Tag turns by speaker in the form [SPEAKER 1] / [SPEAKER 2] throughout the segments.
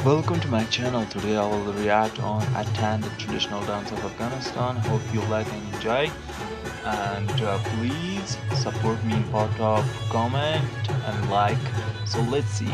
[SPEAKER 1] Welcome to my channel. Today I will react on Attan, the traditional dance of Afghanistan. Hope you like and enjoy. And please support me in part of comment and like. So let's see.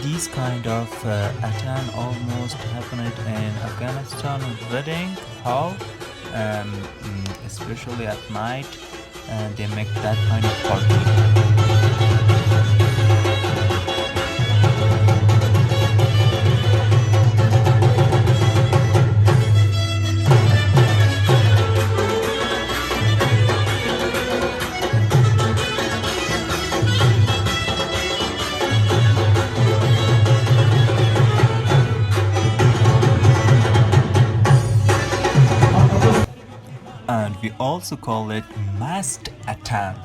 [SPEAKER 1] This kind of Attan almost happened in Afghanistan wedding hall, especially at night, and they make that kind of party. And we also call it Mast Attan.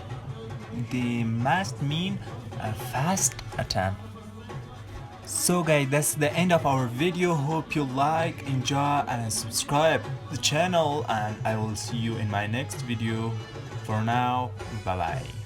[SPEAKER 1] The mast mean a fast Attan. So guys, that's the end of our video. Hope you like, enjoy and subscribe the channel, and I will see you in my next video. For now, bye bye.